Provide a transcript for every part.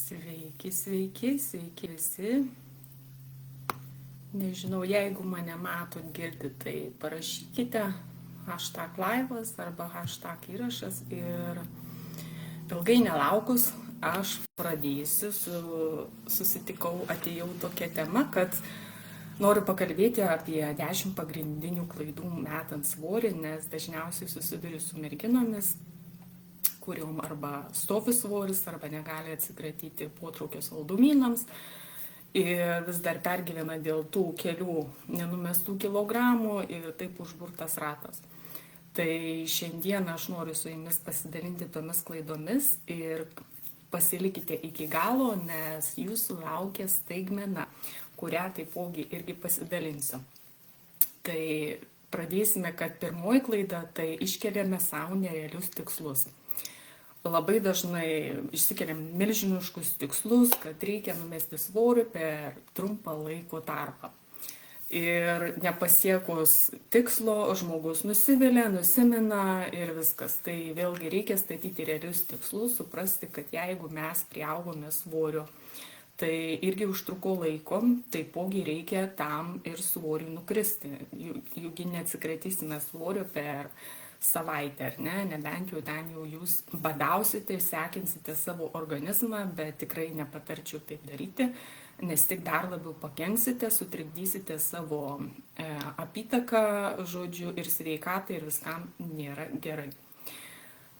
Sveiki, sveiki, sveiki visi. Nežinau, jeigu mane matot, girdit, tai parašykite #laivas arba #įrašas ir ilgai nelaukus aš pradėsiu, atėjau tokia tema, kad noriu pakalbėti apie 10 pagrindinių klaidų metant svorį, nes dažniausiai susiduriu su merginomis, kuriuom arba stovi svoris, arba negali atsikratyti potraukio saldumynams ir vis dar pergyvena dėl tų kelių nenumestų kilogramų ir taip užburtas ratas. Tai šiandien aš noriu su jumis pasidalinti tomis klaidomis ir pasilikite iki galo, nes jūsų laukia staigmena, kurią taipogi irgi pasidalinsiu. Tai pradėsime, kad pirmoji klaida, tai iškeliame savo nerealius tikslus. Labai dažnai išsikeliam milžiniškus tikslus, kad reikia numesti svorį per trumpą laiko tarpą. Ir nepasiekus tikslo, žmogus nusivilia, nusimena ir viskas. Tai vėlgi reikia statyti realius tikslus, suprasti, kad jeigu mes priaugome svorio, tai irgi užtruko laiko, taipogi reikia tam ir svorį nukristi. Jūgi neatsikratysime svorio per savaitę, ar ne? Nebent jau ten jau jūs badausite ir sekinsite savo organizmą, bet tikrai nepatarčiau taip daryti, nes tik dar labiau pakenksite, sutrikdysite savo apytaką, žodžiu, ir sveikatą ir viskam nėra gerai.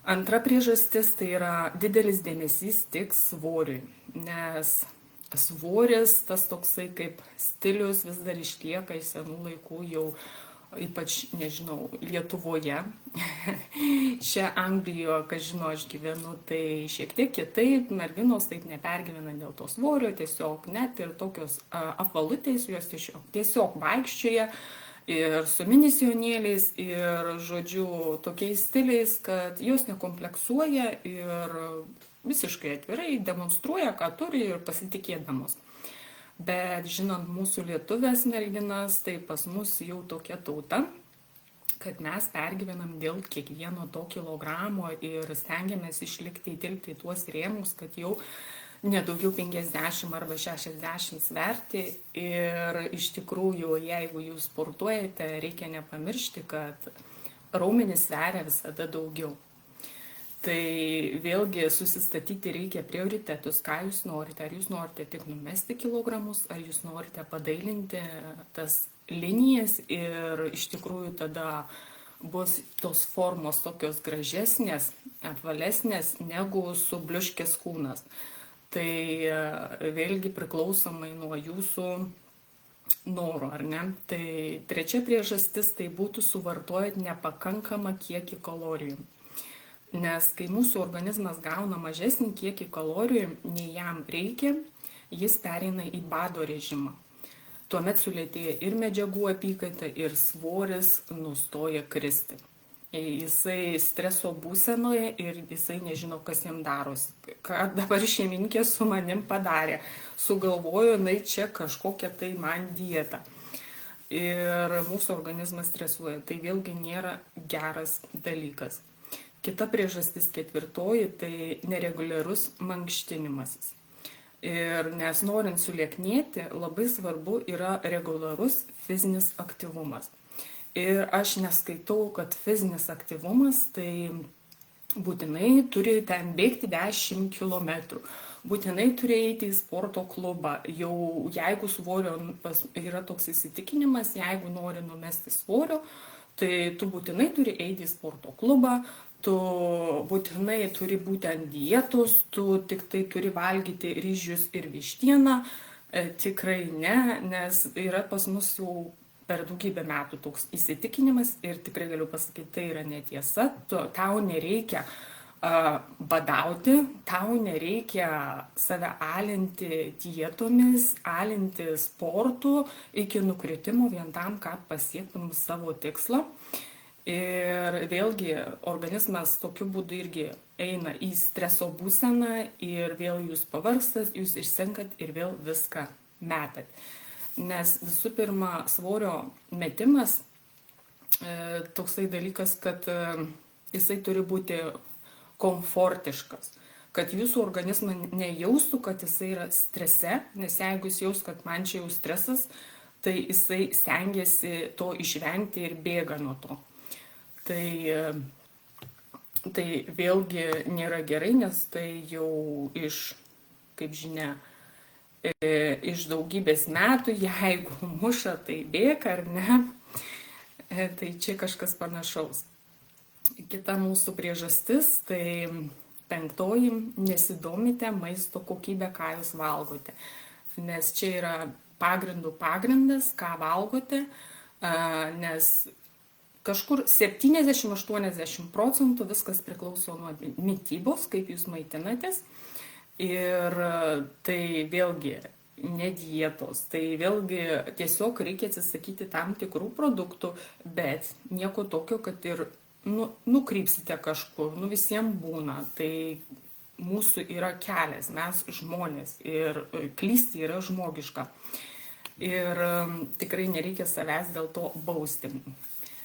Antra priežastis tai yra didelis dėmesys tik svoriui, nes svoris, tas toksai kaip stilius vis dar išlieka iš senų laikų jau, ypač, nežinau, Lietuvoje. Čia Anglijoje, kas žino, aš gyvenu, tai šiek tiek kitaip, merginos taip nepergyvena dėl to svorio, tiesiog net ir tokios apvalutės, jos tiesiog vaikščioja ir su minisijonėliais ir, žodžiu, tokiais stiliais, kad jos nekompleksuoja ir visiškai atvirai demonstruoja, ką turi ir pasitikėdamos. Bet žinant mūsų lietuvės merginas, tai pas mus jau tokia tauta, kad mes pergyvenam dėl kiekvieno to kilogramo ir stengiamės išlikti, įtilpti į tuos rėmus, kad jau nedaugiau 50 arba 60 sverti. Ir iš tikrųjų, jeigu jūs sportuojate, reikia nepamiršti, kad raumenys sveria visada daugiau. Tai vėlgi susistatyti reikia prioritetus, ką jūs norite. Ar jūs norite tik numesti kilogramus, ar jūs norite padailinti tas linijas ir iš tikrųjų tada bus tos formos tokios gražesnės, apvalesnės negu subliuškęs kūnas. Tai vėlgi priklausomai nuo jūsų noro, ar ne? Tai trečia priežastis tai būtų suvartojant nepakankamą kiekį kalorijų. Nes kai mūsų organizmas gauna mažesnį kiekį kalorijų, nei jam reikia, jis pereina į bado režimą. Tuomet sulėtėja ir medžiagų apykaita, ir svoris nustoja kristi. Jisai streso būsenoje ir jisai nežino, kas jam darosi. Ką dabar šeimininkė su manim padarė. Sugalvojo, jinai čia kažkokia tai man dieta. Ir mūsų organizmas stresuoja. Tai vėlgi nėra geras dalykas. Kita priežastis ketvirtoji, tai nereguliarus mankštinimasis. Ir nes norint sulieknėti, labai svarbu yra reguliarus fizinis aktyvumas. Ir aš neskaitau, kad fizinis aktyvumas tai būtinai turi ten bėgti 10 km. Būtinai turi eiti į sporto klubą. Jau jeigu svorio yra toks įsitikinimas, jeigu nori numesti svorio, tai tu būtinai turi eiti į sporto klubą, tu būtinai turi būti ant dietos, tu tik tai turi valgyti ryžius ir vištieną. Tikrai ne, nes yra pas mus jau per daugybę metų toks įsitikinimas ir tikrai galiu pasakyti, tai yra netiesa. Tau nereikia badauti, tau nereikia save alinti dietomis, alinti sportu iki nukritimo vien tam, kad pasiektum savo tikslą. Ir vėlgi organizmas tokiu būdu irgi eina į streso būseną ir vėl jūs pavargstat, jūs išsenkat ir vėl viską metat. Nes visų pirma, svorio metimas toksai dalykas, kad jisai turi būti komfortiškas. kad jūsų organizmas nejaustų, kad jisai yra strese, nes jeigu jis jaus, kad man čia jau stresas, tai jisai stengiasi to išvengti ir bėga nuo to. Tai vėlgi nėra gerai, nes tai jau kaip žinia, iš daugybės metų, jeigu muša, tai bėga ar ne, tai čia kažkas panašaus. Kita mūsų priežastis, tai 5, nesidomite maisto kokybę, ką jūs valgote. Nes čia yra pagrindas, ką valgote, nes kažkur 70–80% viskas priklauso nuo mitybos, kaip jūs maitinatės. Ir tai vėlgi ne dietos, tai vėlgi tiesiog reikia atsisakyti tam tikrų produktų, bet nieko tokio, kad ir nukrypsite kažkur, visiems būna. Tai mūsų yra kelias, mes žmonės ir klysti yra žmogiška. Ir tikrai nereikia savęs dėl to bausti.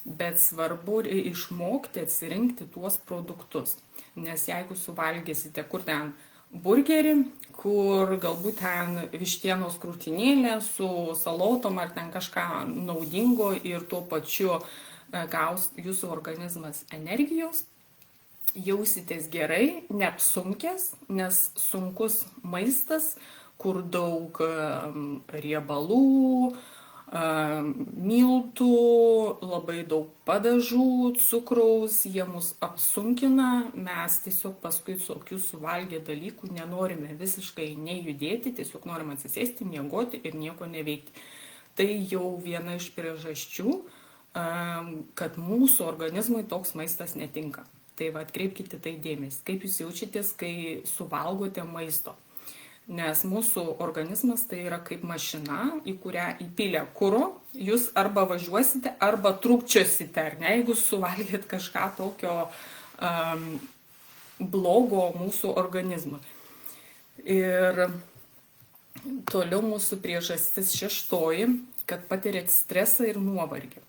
Bet svarbu išmokti atsirinkti tuos produktus. Nes jeigu suvalgysite kur ten burgerį, kur galbūt ten vištienos krūtinėlė su salotom ar ten kažką naudingo ir tuo pačiu gaus jūsų organizmas energijos, jausitės gerai, neapsunkęs, nes sunkus maistas, kur daug riebalų, miltų, labai daug padažų, cukraus, jie mus apsunkina, mes tiesiog paskui tokių suvalgę dalykų nenorime visiškai nejudėti, tiesiog norime atsisėsti, miegoti ir nieko neveikti. Tai jau viena iš priežasčių, kad mūsų organizmui toks maistas netinka. Tai atkreipkite tai dėmesį, kaip jūs jaučiatės, kai suvalgote maisto. Nes mūsų organizmas tai yra kaip mašina, į kurią įpylę kuro, jūs arba važiuosite, arba trūkčiosite, ar ne, jeigu suvalgėt kažką tokio blogo mūsų organizmui. Ir toliau mūsų priežastis 6, kad patirėt stresą ir nuovargį.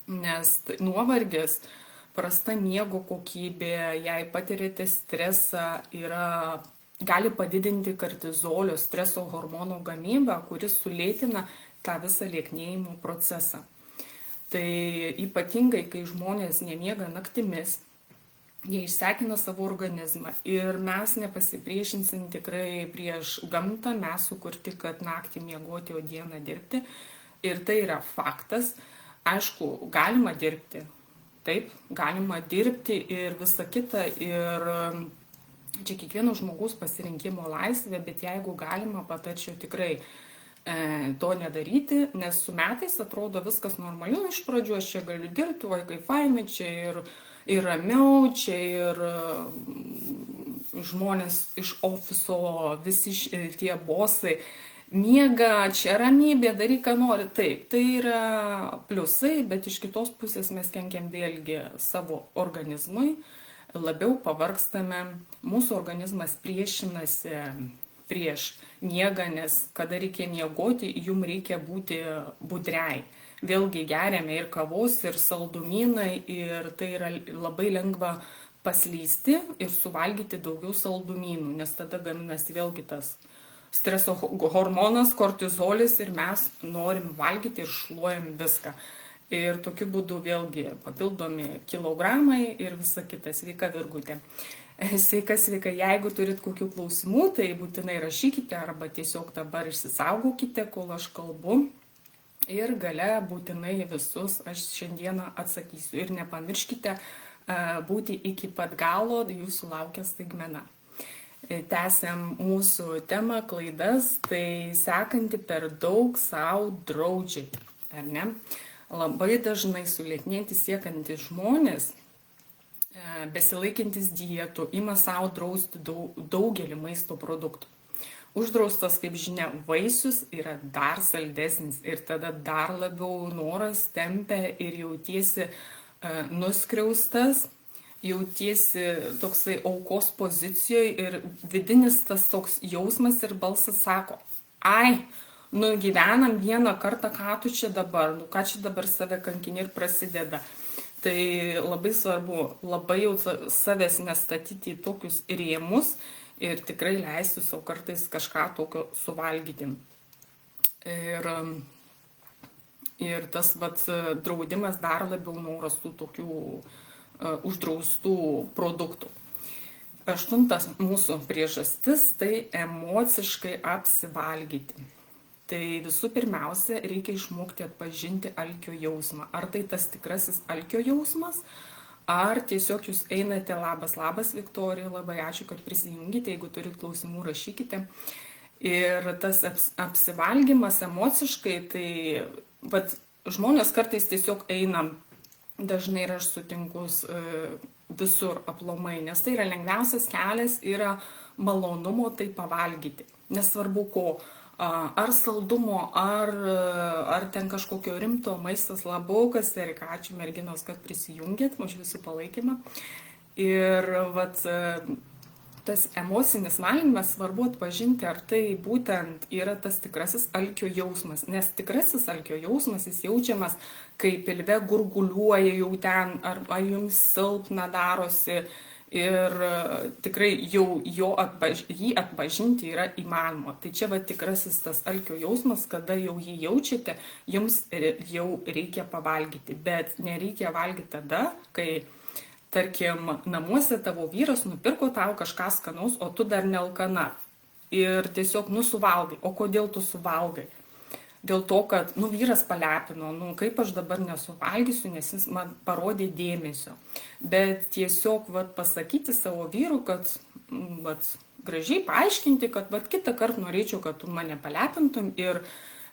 Nes nuovargis, prasta miego kokybė, jei patirėte stresą, gali padidinti kortizolio streso hormono gamybą, kuris sulėtina tą visą lieknėjimo procesą. Tai ypatingai, kai žmonės nemiega naktimis, jie išsekina savo organizmą ir mes nepasipriešinsim tikrai prieš gamtą, mes sukurti, kad naktį miegoti, o dieną dirbti. Ir tai yra faktas. Aišku, galima dirbti, taip, galima dirbti ir visa kita, ir čia kiekvieno žmogaus pasirinkimo laisvė, bet jeigu galima, patarčiau tikrai to nedaryti, nes su metais atrodo viskas normaliu, iš pradžių aš čia galiu dirbti, vaikai fainai, čia ir ramiau, čia ir žmonės iš ofiso, visi tie bosai, miega, čia ramybė, daryk, ką nori. Taip, tai yra pliusai, bet iš kitos pusės mes kenkiam vėlgi savo organizmui, labiau pavargstame, mūsų organizmas priešinasi prieš miegą, nes kada reikia miegoti, jum reikia būti budriai. Vėlgi geriame ir kavos, ir saldumynai, ir tai yra labai lengva paslysti ir suvalgyti daugiau saldumynų, nes tada gaminasi vėlgi tas streso hormonas, kortizolis ir mes norim valgyti ir šluojam viską. Ir tokiu būdu vėlgi papildomi kilogramai ir visa kita. Sveika, Virgutė. Sveika, jeigu turit kokių klausimų, tai būtinai rašykite arba tiesiog dabar išsisaugokite, kol aš kalbu. Ir gale būtinai visus aš šiandieną atsakysiu. Ir nepamirškite būti iki pat galo, jūsų laukia staigmena. Tęsiam mūsų temą klaidas, tai sekanti per daug savo draudžiate, ar ne? Labai dažnai sulėtnėti siekantis žmonės, besilaikantis dietų, ima savo drausti daugelį maisto produktų. Uždraustas, kaip žinia, vaisius yra dar saldesnis ir tada dar labiau noras tempia ir jautiesi nuskriaustas, jautiesi toksai aukos pozicijoje ir vidinis tas toks jausmas ir balsas sako, ai, gyvenam vieną kartą, ką tu čia dabar, ką čia dabar save kankini ir prasideda. Tai labai svarbu labai jau savęs nestatyti į tokius rėmus ir tikrai leisti savo kartais kažką tokio suvalgyti. Ir tas draudimas dar labiau noras tų tokių uždraustų produktų. 8 mūsų priežastis - tai emociškai apsivalgyti. Tai visų pirmiausia, reikia išmokti atpažinti alkio jausmą. Ar tai tas tikrasis alkio jausmas, ar tiesiog jūs einate, labas, Viktorija, labai ačiū, kad prisijungite, jeigu turit klausimų, rašykite. Ir tas apsivalgymas emociškai, tai žmonės kartais tiesiog eina, dažnai ir aš sutinkus visur aplomai, nes tai yra lengviausias kelias, yra malonumo tai pavalgyti. Nesvarbu ko, ar saldumo, ar ten kažkokio rimto maistas labokas, Erika, ačiū merginos, kad prisijungėt, už jūsų palaikymą. Ir tas emocinis valgymas svarbu atpažinti, ar tai būtent yra tas tikrasis alkio jausmas, nes tikrasis alkio jausmas jis jaučiamas, kai pilve gurguliuoja jau ten, ar jums silpna darosi ir tikrai jau jį atpažinti yra įmanoma. Tai čia tikrasis tas alkio jausmas, kada jau jį jaučiate, jums jau reikia pavalgyti, bet nereikia valgyti tada, kai tarkim, namuose tavo vyras nupirko tau kažką skanaus, o tu dar nealkana. Ir tiesiog suvalgai. O kodėl tu suvalgai? Dėl to, kad vyras palepino, kaip aš dabar nesuvalgysiu, nes jis man parodė dėmesio. Bet tiesiog pasakyti savo vyrui, kad gražiai paaiškinti, kad kitą kartą norėčiau, kad tu mane palepintum ir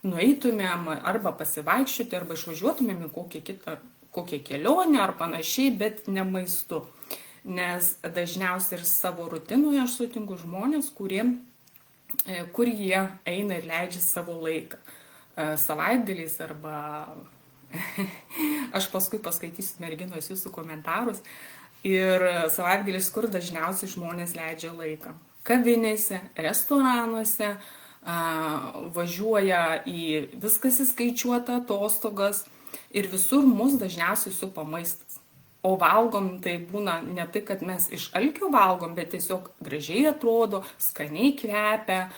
nueitumėm arba pasivaikščioti, arba išvažiuotumėm į kokią kelionę ar panašiai, bet ne maistu. Nes dažniausiai ir savo rutinoje aš sutinku žmonės, kur jie eina ir leidžia savo laiką. Savaitgaliais arba aš paskui paskaitysiu merginos jūsų komentarus. Ir savaitgaliais, kur dažniausiai žmonės leidžia laiką. Kavinėse, restoranuose, važiuoja į viskas įskaičiuota atostogas. Ir visur mus dažniausiai supa maistas. O valgom tai būna ne tai, kad mes iš alkio valgom, bet tiesiog gražiai atrodo, skaniai kvepia,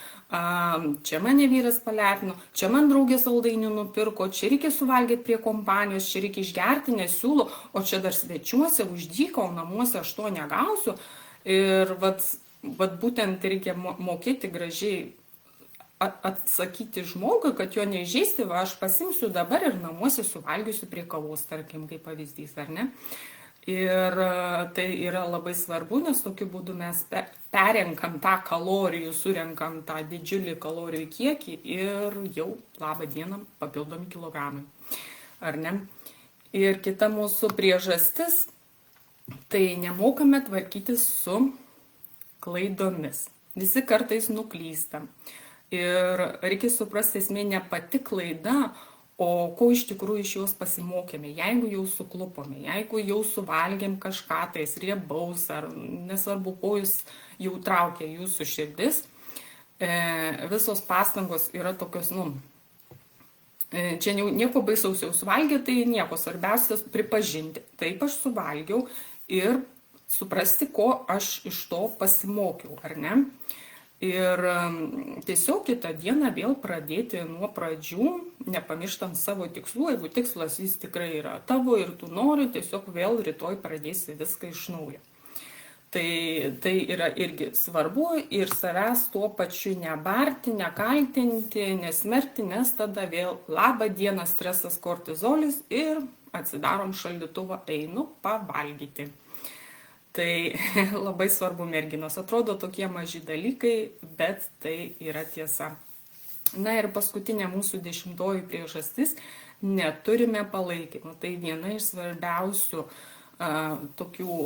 čia mane vyras palepino, čia man draugė saldainių nupirko, čia reikia suvalgyti prie kompanijos, čia reikia išgerti, nesiūlo, o čia dar svečiuose uždyka, o namuose aš to negausiu. Ir būtent reikia mokėti gražiai atsakyti žmogui, kad jo neįžeisti, aš pasimsiu dabar ir namuose suvalgysiu prie kavos, tarkim, kaip pavyzdys, ar ne? Ir tai yra labai svarbu, nes tokiu būdu mes perenkam tą kalorijų, surenkam tą didžiulį kalorijų kiekį ir jau labą dieną papildomi kilogramai, ar ne? Ir kita mūsų priežastis, tai nemokame tvarkytis su klaidomis. Visi kartais nuklystam. Ir reikia suprasti, esmė ne pati klaida, o ko iš tikrųjų iš jos pasimokėme. Jeigu jau suklupome, jeigu jau suvalgėm kažką tais riebaus, ar nesvarbu, ko jūs jau traukia jūsų širdis, visos pastangos yra tokios, čia nieko baisaus jau suvalgė, tai nieko, svarbiausia pripažinti. Taip aš suvalgiau ir suprasti, ko aš iš to pasimokiau, ar ne? Ir tiesiog kitą dieną vėl pradėti nuo pradžių, nepamirštant savo tikslų, jeigu tikslas jis tikrai yra tavo ir tu nori, tiesiog vėl rytoj pradėsi viską iš naujo. Tai yra irgi svarbu ir savęs tuo pačiu nebarti, nekaltinti, nesmerkti, nes tada vėl labą dieną stresas, kortizolis ir atsidarom šaldytuvą, einu pavalgyti. Tai labai svarbu, merginos, atrodo tokie maži dalykai, bet tai yra tiesa. Na ir paskutinė mūsų 10 priežastis - neturime palaikymo. Tai viena iš svarbiausių tokių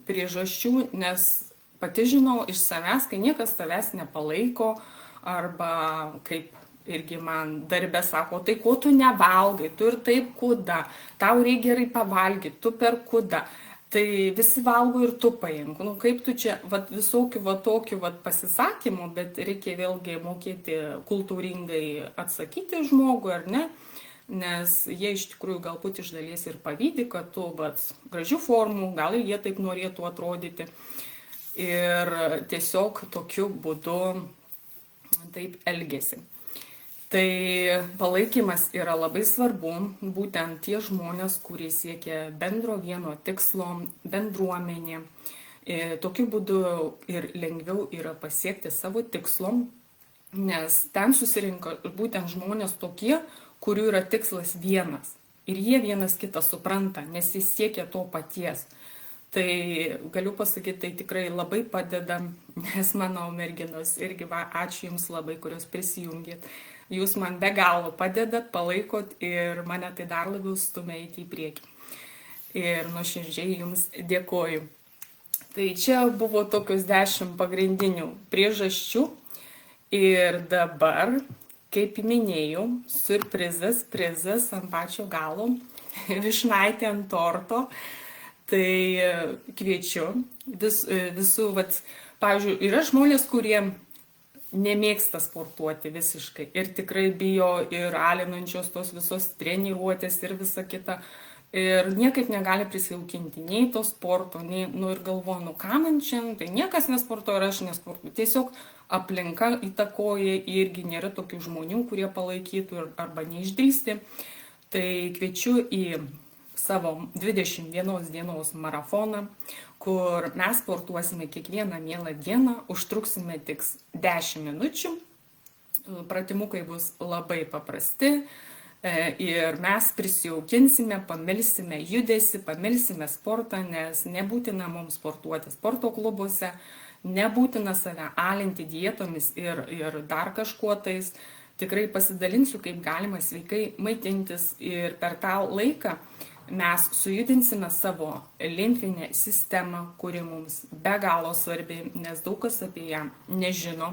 priežasčių, nes pati žinau iš savęs, kai niekas tavęs nepalaiko, arba kaip irgi man darbe sako, tai ko tu nevalgai, tu ir taip kuda, tau reikia gerai pavalgyti, tu per kuda. Tai visi valgo ir tu paimk. Kaip tu čia, visokių tokių pasisakymų, bet reikia vėlgi mokėti kultūringai atsakyti žmogui, ar ne? nes jie iš tikrųjų galbūt iš dalies ir pavydi, kad tu gražių formų, gal ir jie taip norėtų atrodyti. Ir tiesiog tokiu būdu taip elgesi. Tai palaikymas yra labai svarbu, būtent tie žmonės, kurie siekia bendro vieno tikslo, bendruomenė. Tokiu būdu ir lengviau yra pasiekti savo tikslo, nes ten susirinka būtent žmonės tokie, kurių yra tikslas vienas. Ir jie vienas kitą supranta, nes jis siekia to paties. Tai galiu pasakyti, tai tikrai labai padeda, nes mano merginos irgi ačiū Jums labai, kurios prisijungėt. Jūs man be galo padedat, palaikot ir mane tai dar labiau stumia eiti į priekį. Ir nuoširdžiai Jums dėkoju. Tai čia buvo tokios 10 pagrindinių priežasčių. Ir dabar, kaip minėjau, surprizas, prizas ant pačio galo, vyšnaitė ant torto. Tai kviečiu visų, pavyzdžiui, yra žmonės, kurie nemėgsta sportuoti visiškai ir tikrai bijo ir alinančios tos visos treniruotės ir visa kita. Ir niekaip negali prisijaukinti nei to sporto, nei, ir galvoju, ką man šiandien, tai niekas nesportuoja ir aš nesportuoju. Tiesiog aplinka įtakoja, irgi nėra tokių žmonių, kurie palaikytų arba neišdrįsti. Tai kviečiu į savo 21 dienos maratoną, kur mes sportuosime kiekvieną mielą dieną, užtruksime tik 10 minučių, pratimukai bus labai paprasti ir mes prisijaukinsime, pamilsime judesį, pamilsime sportą, nes nebūtina mums sportuoti sporto klubuose, nebūtina save alinti dietomis ir dar kažkuo tais. Tikrai pasidalinsiu, kaip galima sveikai maitintis ir per tą laiką mes sujudinsime savo limfinę sistemą, kuri mums be galo svarbi, nes daug kas apie ją nežino,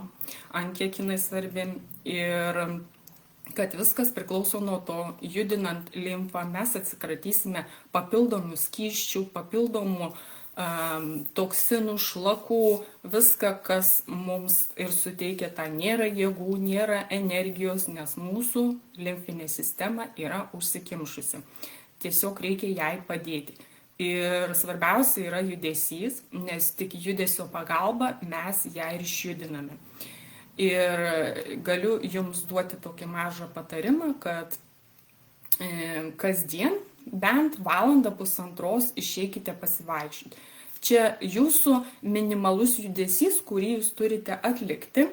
ant kiek jinai svarbi. Ir kad viskas priklauso nuo to, judinant limfą, mes atsikratysime papildomų skysčių, papildomų toksinų, šlakų, viską, kas mums ir suteikia tą nėra jėgų, nėra energijos, nes mūsų limfinė sistema yra užsikimšusi. Tiesiog reikia jai padėti. Ir svarbiausia yra judesys, nes tik judesio pagalba mes ją ir išjudiname. Ir galiu Jums duoti tokį mažą patarimą, kad kasdien bent valandą pusantros išeikite pasivaikščioti. Čia Jūsų minimalus judesys, kurį Jūs turite atlikti,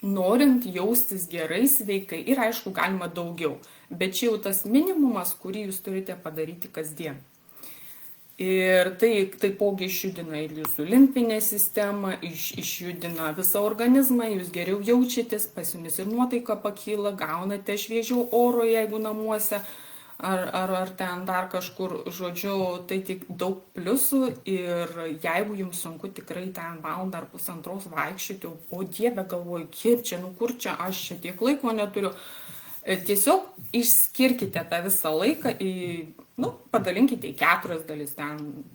norint jaustis gerai, sveikai. Ir aišku, galima daugiau. Bet čia jau tas minimumas, kurį Jūs turite padaryti kasdien. Ir tai taipogi išjudina ir Jūsų limfinę sistemą, išjudina visą organizmą, Jūs geriau jaučiatės, pas Jumis ir nuotaika pakyla, gaunate šviežiau oro, jeigu namuose, ar ten dar kažkur, žodžiu, tai tik daug pliusų. Ir jeigu Jums sunku tikrai ten valandą ar pusantros vaikščioti, o Dieve, galvoju, kiek čia, kur čia, aš čia tiek laiko neturiu. Tiesiog išskirkite tą visą laiką, padalinkite į 4 dalis,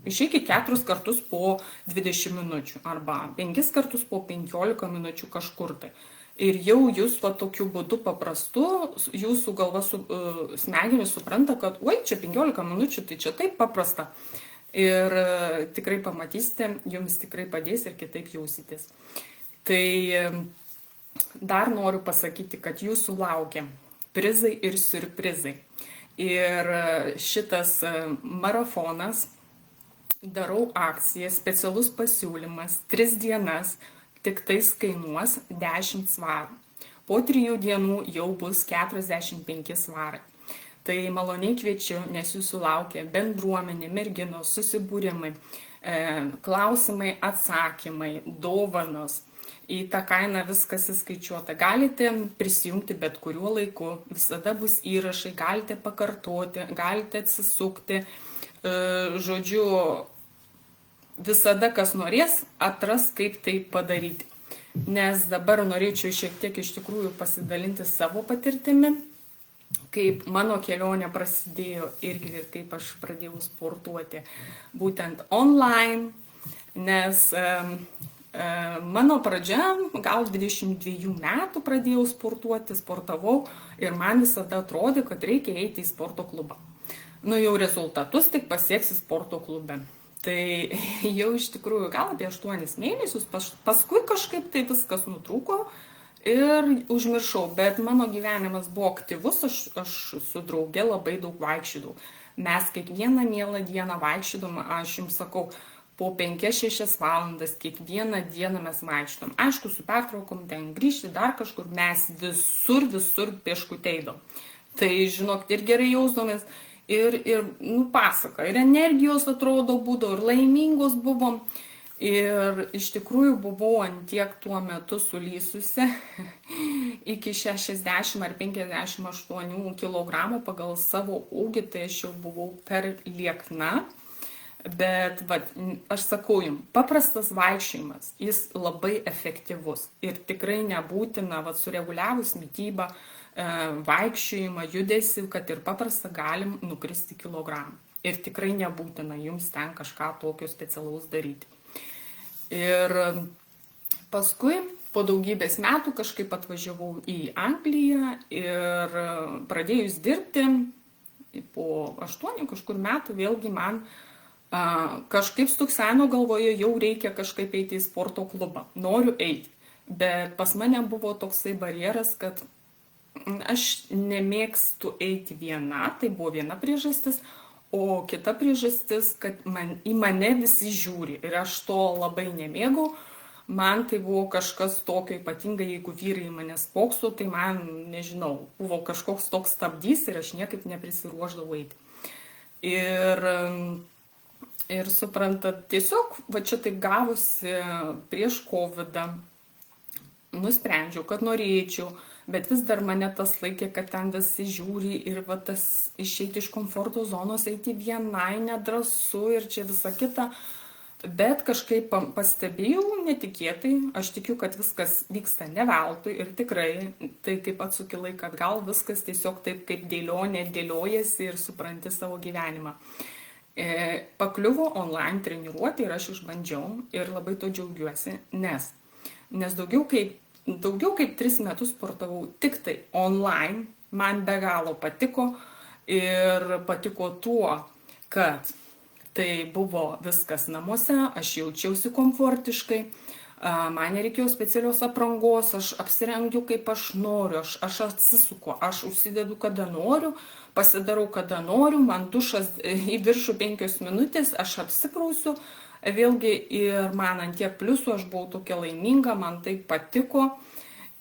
išeikite 4 kartus po 20 minučių arba 5 kartus po 15 minučių kažkur tai. Ir jau Jūs tokiu būdu paprastu, Jūsų galva smegenys supranta, kad čia 15 minučių, tai čia taip paprasta. Ir tikrai pamatysite, Jums tikrai padės ir kitaip jausitės. Tai dar noriu pasakyti, kad Jūsų laukia prizai ir surprizai. Ir šitas maratonas, darau akciją, specialus pasiūlymas, 3 dienas, tik tais kainuos 10 svarų. Po 3 dienų jau bus 45 svarai. Tai maloniai kviečiu, nes Jūsų laukia bendruomenė, merginos, susibūrimai, klausimai, atsakymai, dovanos. Į tą kainą viskas įskaičiuota. Galite prisijungti bet kuriuo laiku, visada bus įrašai, galite pakartoti, galite atsisukti. Žodžiu, visada kas norės, atras, kaip tai padaryti. Nes dabar norėčiau šiek tiek iš tikrųjų pasidalinti savo patirtimi, kaip mano kelionė prasidėjo irgi ir kaip aš pradėjau sportuoti būtent online, nes Mano pradžia, gal 22 metų pradėjau sportuoti, sportavau ir man visada atrodė, kad reikia eiti į sporto klubą. Nu, jau rezultatus tik pasieksi sporto klube. Tai jau iš tikrųjų gal apie 8 mėnesius, paskui kažkaip tai viskas nutrūko ir užmiršau, bet mano gyvenimas buvo aktyvus, aš su drauge labai daug vaikščiodavau. Mes kiekvieną mielą dieną vaikščiodom, aš jums sakau, po 5-6 valandas kiekvieną dieną mes vaikštom. Aišku, su pertraukom ten grįžti dar kažkur, mes visur pieškuteidom. Tai, žinok, ir gerai jausdomės, ir pasaka, ir energijos atrodo būdavo, ir laimingos buvom. Ir iš tikrųjų buvau antiek tuo metu sulysusi iki 60 ar 58 kg pagal savo ūgį, tai aš jau buvau per liekna. Bet aš sakau jums, paprastas vaikščiojimas, jis labai efektyvus ir tikrai nebūtina sureguliavus mitybą, vaikščiojimą, judesį, kad ir paprasta galim nukristi kilogramą. Ir tikrai nebūtina jums ten kažką tokio specialaus daryti. Ir paskui po daugybės metų kažkaip atvažiavau į Angliją ir pradėjus dirbti, po 8 kažkur metų vėlgi man kažkaip stukseno galvoje, jau reikia kažkaip eiti į sporto klubą. Noriu eiti. Bet pas mane buvo toksai barjeras, kad aš nemėgstu eiti viena, tai buvo viena priežastis, o kita priežastis, kad į mane visi žiūri ir aš to labai nemėgau. Man tai buvo kažkas tokio ypatingai, jeigu vyrai mane spokso, tai man, nežinau, buvo kažkoks toks stabdys ir aš niekaip neprisiruošdavau eiti. Ir suprantat, tiesiog, čia taip gavosi prieš COVID-ą, nusprendžiau, kad norėčiau, bet vis dar mane tas laikė, kad ten visi žiūri ir tas išeiti iš komforto zonos, eiti vienai nedrąsu ir čia visa kita. Bet kažkaip pastebėjau netikėtai, aš tikiu, kad viskas vyksta ne veltui ir tikrai, tai kaip atsuki laiką atgal, viskas tiesiog taip kaip dėlionė dėliojasi ir supranti savo gyvenimą. Pakliuvo online treniruotė ir aš išbandžiau ir labai to džiaugiuosi, nes daugiau kaip 3 metus sportavau tik tai online, man be galo patiko ir patiko tuo, kad tai buvo viskas namuose, aš jaučiausi komfortiškai, man nereikėjo specialios aprangos, aš apsirengiu kaip aš noriu, aš atsisuku, aš užsidedu kada noriu, pasidarau kada noriu, man dušas į viršų 5 minutės, aš apsiprausiu, vėlgi ir man ant tiek pliusų, aš buvau tokia laiminga, man tai patiko.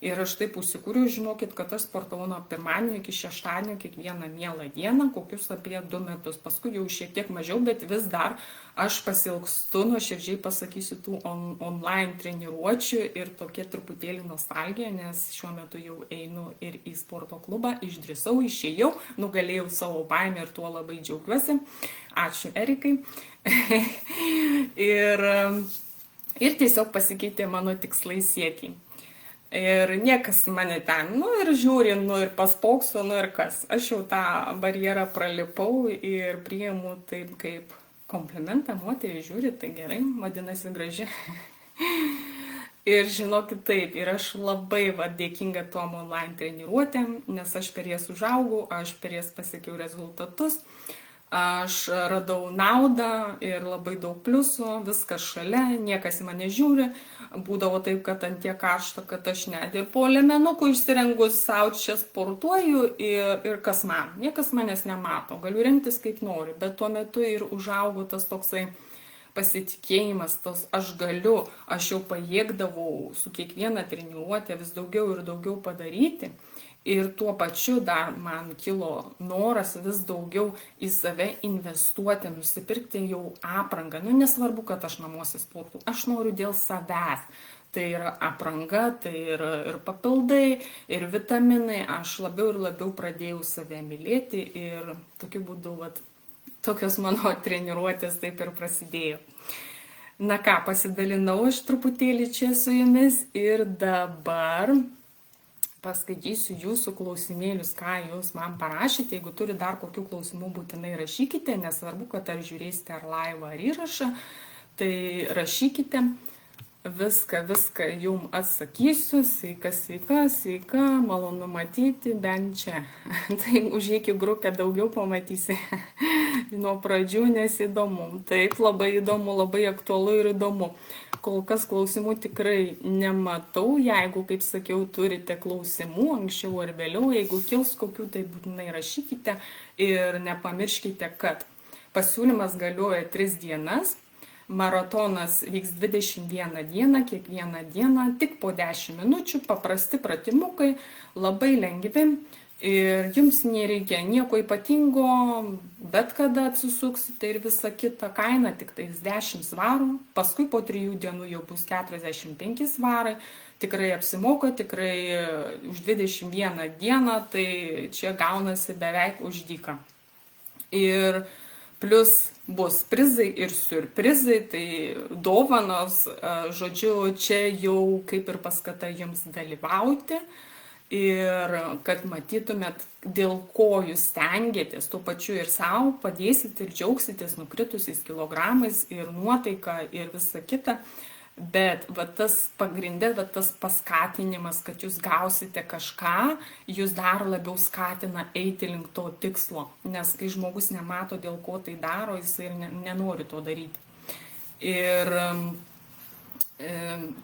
Ir aš taip užsikūriau, žinokit, kad aš sportavau nuo pirmadienio iki šeštadienio kiekvieną mielą dieną, kokius apie 2 metus. Paskui jau šiek tiek mažiau, bet vis dar aš pasilgstu, nuoširdžiai pasakysiu, tų online treniruočių ir tokia truputėlį nostalgija, nes šiuo metu jau einu ir į sporto klubą, išdrįsau, išėjau, nugalėjau savo baimę ir tuo labai džiaugiuosi. Ačiū, Erikai. ir tiesiog pasikeitė mano tikslai siekiai. Ir niekas mane ten, ir žiūri, ir paspokso, ir kas. Aš jau tą barjerą pralipau ir priimu taip kaip komplimentą, moterį žiūri, tai gerai, vadinasi graži. Ir žinokit taip, ir aš labai dėkinga tom online treniruotėm, nes aš per jas užaugau, aš per jas pasiekiau rezultatus. Aš radau naudą ir labai daug pliusų, viskas šalia, niekas į mane žiūri. Būdavo taip, kad ant tiek karšta, kad aš net ir po liemenukų išsirengus savo čia sportuoju ir kas man. Niekas manęs nemato, galiu rengtis kaip noriu, bet tuo metu ir užaugo tas toksai pasitikėjimas, tas aš galiu, aš jau pajėgdavau su kiekviena treniruotė vis daugiau ir daugiau padaryti. Ir tuo pačiu dar man kilo noras vis daugiau į save investuoti, nusipirkti jau aprangą. Nesvarbu, kad aš namuose sportu, aš noriu dėl savęs. Tai yra apranga, tai yra ir papildai, ir vitaminai. Aš labiau ir labiau pradėjau save mylėti ir tokiu būdu, tokios mano treniruotės taip ir prasidėjo. Na ką, pasidalinau aš truputėlį čia su jumis ir dabar paskaitysiu jūsų klausimėlius, ką jūs man parašėte. Jeigu turi dar kokių klausimų, būtinai rašykite, nesvarbu, kad ar žiūrėsite ar live ar įrašą, tai rašykite. viską jum atsakysiu. Sveika, malonu matyti bent čia. Tai užeik į grupę, daugiau pamatysi nuo pradžių, nes įdomu. Taip, labai įdomu, labai aktualu ir įdomu. Kol kas klausimų tikrai nematau. Jeigu, kaip sakiau, turite klausimų anksčiau ar vėliau, jeigu kils kokių, tai būtinai rašykite ir nepamirškite, kad pasiūlymas galioja 3 dienas. Maratonas vyks 21 dieną, kiekvieną dieną, tik po 10 minučių, paprasti pratimukai, labai lengvi ir jums nereikia nieko ypatingo, bet kada atsisuksite ir visa kita, kaina tik tais 10 svarų, paskui po 3 dienų jau bus 45 svarai, tikrai apsimoka, tikrai už 21 dieną, tai čia gaunasi beveik už dyką. Ir plus bus prizai ir siurprizai, tai dovanos, žodžiu, čia jau kaip ir paskata jums dalyvauti ir kad matytumėt, dėl ko jūs stengiatės, tuo pačiu ir savo padėsit ir džiaugsitės nukritusiais kilogramais ir nuotaika ir visa kita. Bet va tas pagrindė, va tas paskatinimas, kad jūs gausite kažką, jūs dar labiau skatina eiti link to tikslo. Nes kai žmogus nemato, dėl ko tai daro, jis ir nenori to daryti. Ir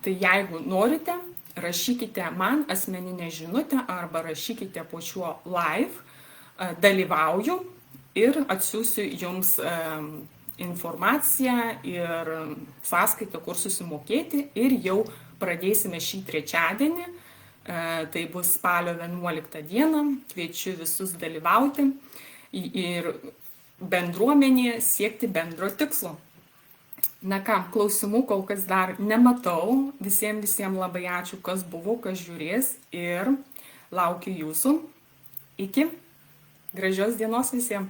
tai jeigu norite, rašykite man asmeninę žinutę arba rašykite po šiuo live, dalyvauju ir atsiųsiu jums informaciją ir sąskaitą, kur susimokėti, ir jau pradėsime šį trečiadienį, tai bus spalio 11 dieną, kviečiu visus dalyvauti ir bendruomenėje siekti bendro tikslo. Na ką, klausimų kol kas dar nematau, visiems labai ačiū, kas buvo, kas žiūrės ir laukiu jūsų. Iki, gražios dienos visiems.